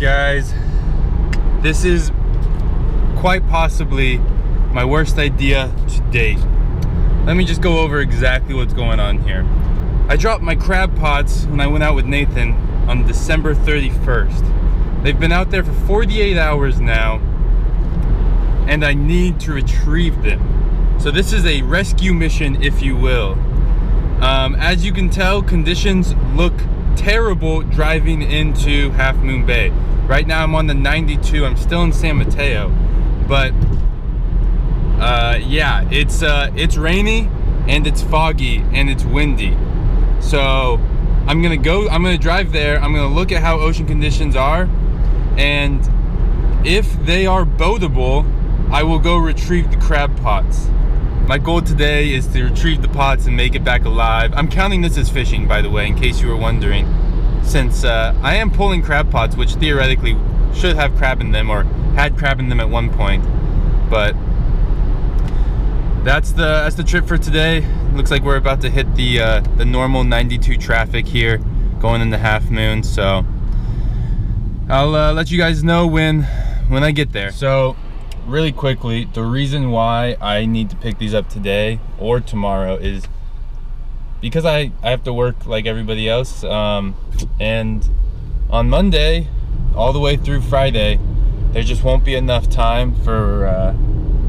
guys, this is quite possibly my worst idea to date. Let me just go over exactly what's going on here. I dropped my crab pots when I went out with Nathan on December 31st. They've been out there for 48 hours now, and I need to retrieve them. So this is a rescue mission, if you will. As you can tell, conditions look terrible driving into Half Moon Bay. Right now I'm on the 92. I'm still in San Mateo, but yeah, it's rainy and it's foggy and it's windy. So I'm gonna drive there. I'm gonna look at how ocean conditions are, and if they are boatable, I will go retrieve the crab pots. My goal today is to retrieve the pots and make it back alive. I'm counting this as fishing, by the way, in case you were wondering, since I am pulling crab pots, which theoretically should have crab in them, or had crab in them at one point. But that's the trip for today. Looks like we're about to hit the normal 92 traffic here going into Half Moon. So I'll let you guys know when I get there. So really quickly, the reason why I need to pick these up today or tomorrow is because I have to work like everybody else, and on Monday all the way through Friday there just won't be enough time for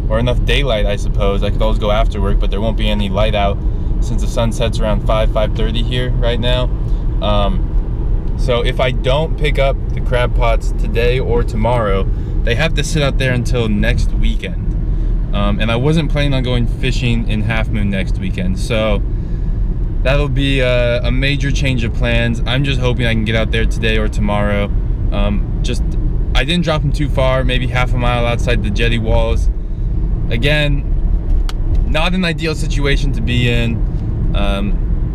or enough daylight, I suppose. I could always go after work, but there won't be any light out since the sun sets around 5:30 here right now. So if I don't pick up the crab pots today or tomorrow, they have to sit out there until next weekend. And I wasn't planning on going fishing in Half Moon next weekend, so that'll be a major change of plans. I'm just hoping I can get out there today or tomorrow. I didn't drop them too far, maybe half a mile outside the jetty walls. Again, not an ideal situation to be in.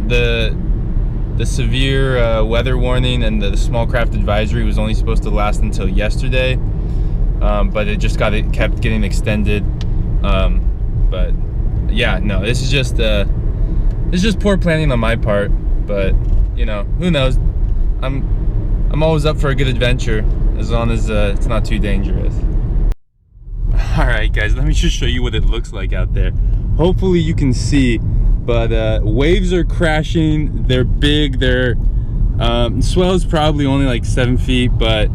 The severe weather warning and the small craft advisory was only supposed to last until yesterday, but it just kept getting extended. But yeah, no, this is just poor planning on my part. But you know, who knows? I'm always up for a good adventure as long as it's not too dangerous. Alright guys, let me just show you what it looks like out there. Hopefully you can see, but waves are crashing. They're big. They're swell's probably only like 7 feet, but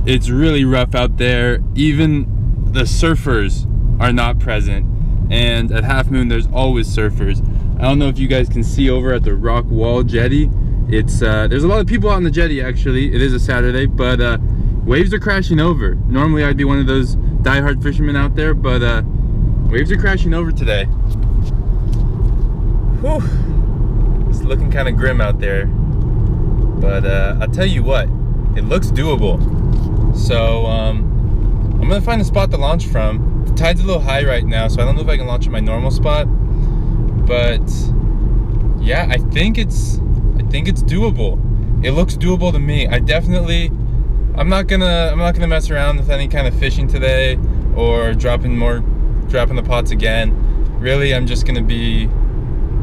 it's really rough out there. Even the surfers are not present, and at Half Moon there's always surfers. I don't know if you guys can see over at the Rock Wall jetty. It's there's a lot of people out on the jetty. Actually, it is a Saturday, but waves are crashing over. Normally I'd be one of those diehard fishermen out there, but waves are crashing over today. Whew. It's looking kind of grim out there, but I'll tell you what, it looks doable. So I'm gonna find a spot to launch from. The tide's a little high right now, so I don't know if I can launch at my normal spot, but yeah, I think it's doable. It looks doable to me. I'm not gonna mess around with any kind of fishing today or dropping the pots again. Really, I'm just gonna be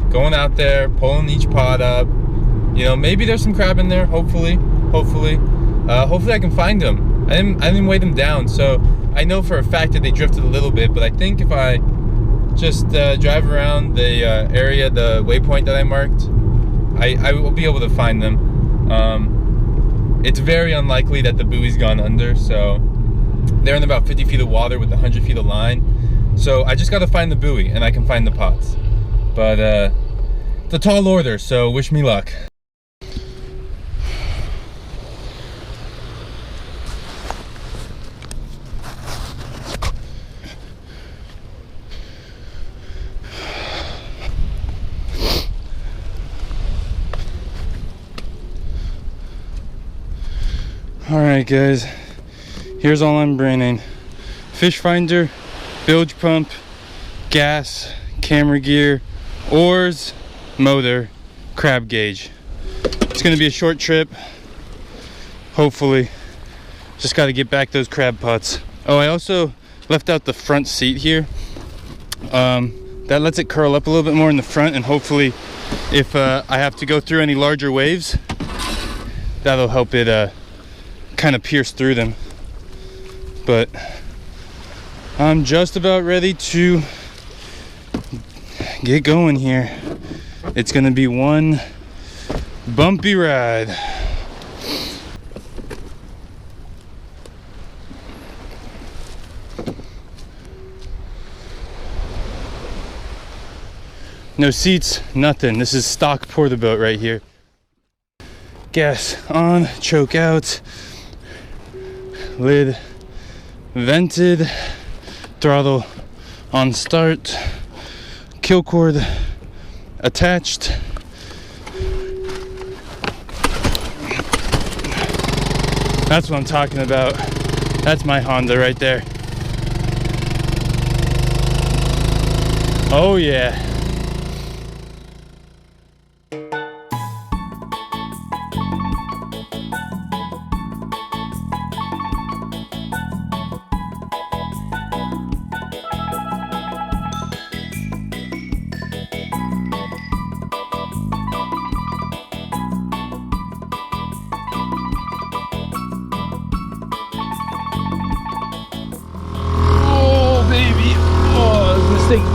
going out there, pulling each pot up. You know, maybe there's some crab in there. Hopefully I can find them. I didn't weigh them down, so I know for a fact that they drifted a little bit. But I think if I just drive around the area, the waypoint that I marked, I will be able to find them. It's very unlikely that the buoy's gone under, so they're in about 50 feet of water with 100 feet of line. So I just got to find the buoy and I can find the pots. But it's a tall order, so wish me luck. Alright guys, here's all I'm bringing: fish finder, bilge pump, gas, camera gear, oars, motor, crab gauge. It's gonna be a short trip, hopefully. Just got to get back those crab pots. Oh, I also left out the front seat here. That lets it curl up a little bit more in the front, and hopefully if I have to go through any larger waves, that'll help it kind of pierced through them. But I'm just about ready to get going here. It's gonna be one bumpy ride. No seats, nothing. This is stock Porta-Bote right here. Gas on, choke out, lid vented, throttle on start, kill cord attached. That's what I'm talking about. That's my Honda right there. Oh yeah.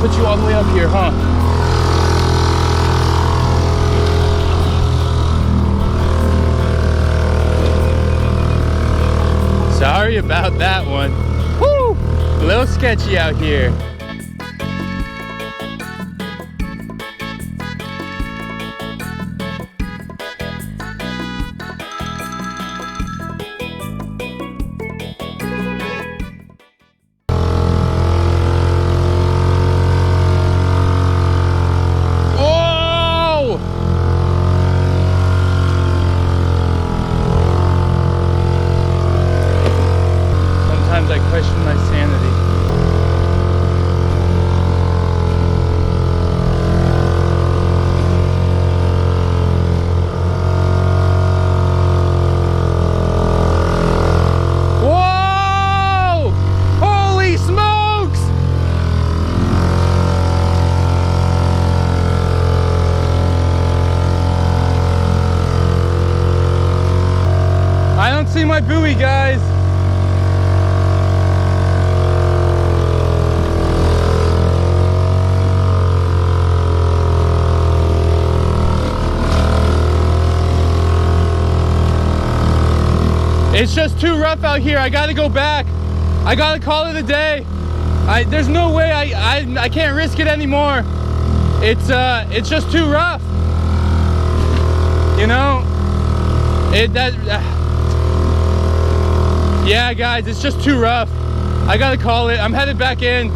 Put you all the way up here, huh? Sorry about that one. Woo! A little sketchy out here. I question my sanity. Whoa! Holy smokes! I don't see my buoy, guys. It's just too rough out here. I gotta go back. I gotta call it a day. There's no way I can't risk it anymore. It's just too rough. You know, yeah, guys, it's just too rough. I gotta call it. I'm headed back in.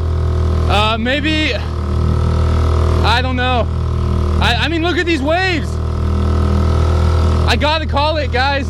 Maybe, I don't know. I mean, look at these waves. I gotta call it, guys.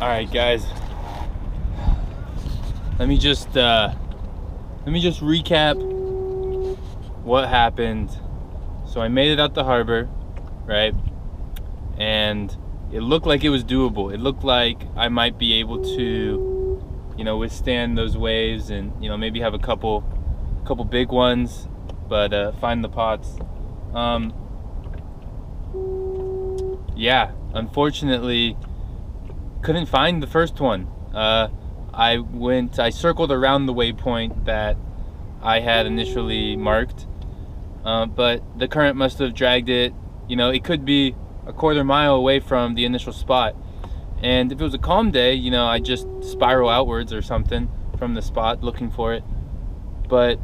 All right, guys. Let me just recap what happened. So I made it out the harbor, right? And it looked like it was doable. It looked like I might be able to, you know, withstand those waves and, you know, maybe have a couple big ones, but find the pots. Yeah, unfortunately, couldn't find the first one. I circled around the waypoint that I had initially marked, but the current must have dragged it. You know, it could be a quarter mile away from the initial spot. And if it was a calm day, you know, I just spiral outwards or something from the spot looking for it. But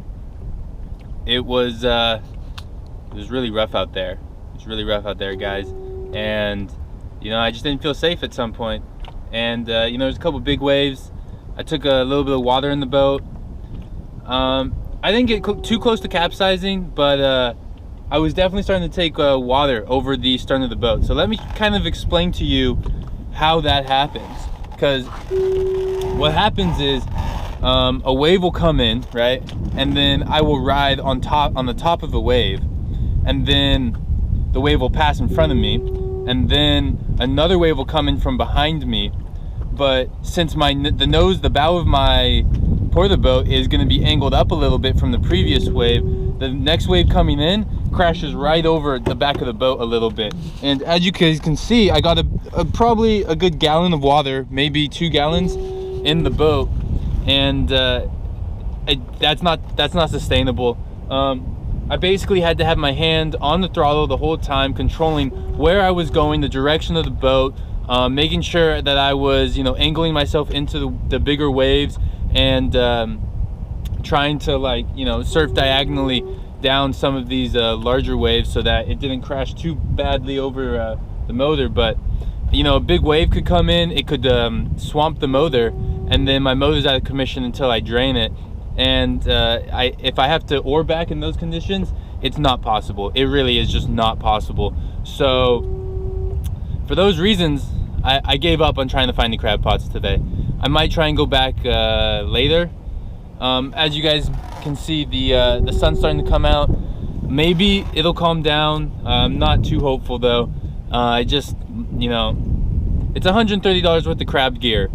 it was really rough out there. It was really rough out there, guys. And you know, I just didn't feel safe at some point. And you know, there's a couple big waves. I took a little bit of water in the boat. I didn't get too close to capsizing, but I was definitely starting to take water over the stern of the boat. So let me kind of explain to you how that happens. Because what happens is a wave will come in, right? And then I will ride on the top of the wave, and then the wave will pass in front of me, and then another wave will come in from behind me. But since the bow of my Porta-Bote is going to be angled up a little bit from the previous wave, the next wave coming in crashes right over the back of the boat a little bit. And as you guys can see, I got probably a good gallon of water, maybe 2 gallons in the boat, and that's not sustainable. I basically had to have my hand on the throttle the whole time, controlling where I was going, the direction of the boat, making sure that I was, angling myself into the bigger waves, and trying to surf diagonally down some of these larger waves so that it didn't crash too badly over the motor. But a big wave could come in, it could swamp the motor, and then my motor's out of commission until I drain it. And if I have to oar back in those conditions, it's not possible. It really is just not possible. So for those reasons, I gave up on trying to find the crab pots today. I might try and go back later. As you guys can see, the sun's starting to come out. Maybe it'll calm down. I'm not too hopeful though. I just, it's $130 worth of crab gear.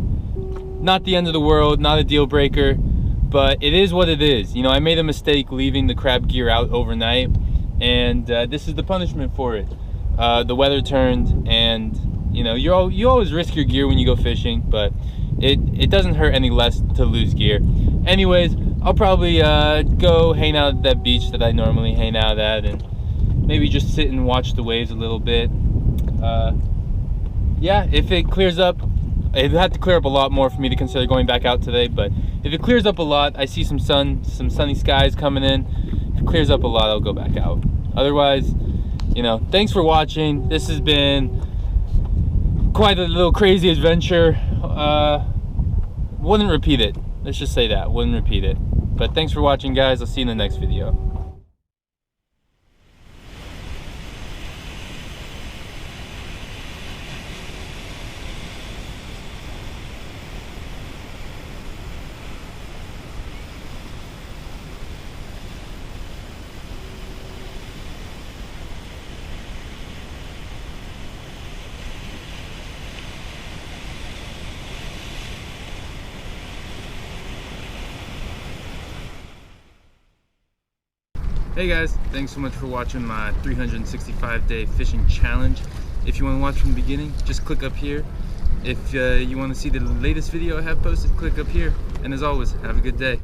Not the end of the world, not a deal breaker, but it is what it is. I made a mistake leaving the crab gear out overnight, and this is the punishment for it. The weather turned, and you always risk your gear when you go fishing, but it doesn't hurt any less to lose gear. Anyways, I'll probably go hang out at that beach that I normally hang out at, and maybe just sit and watch the waves a little bit. Yeah, if it clears up, it had to clear up a lot more for me to consider going back out today, but if it clears up a lot, I see some sunny skies coming in. If it clears up a lot, I'll go back out. Otherwise, thanks for watching. This has been quite a little crazy adventure. Wouldn't repeat it. Let's just say that. Wouldn't repeat it. But thanks for watching, guys. I'll see you in the next video. Hey guys, thanks so much for watching my 365-day fishing challenge. If you want to watch from the beginning, just click up here. If you want to see the latest video I have posted, click up here. And as always, have a good day.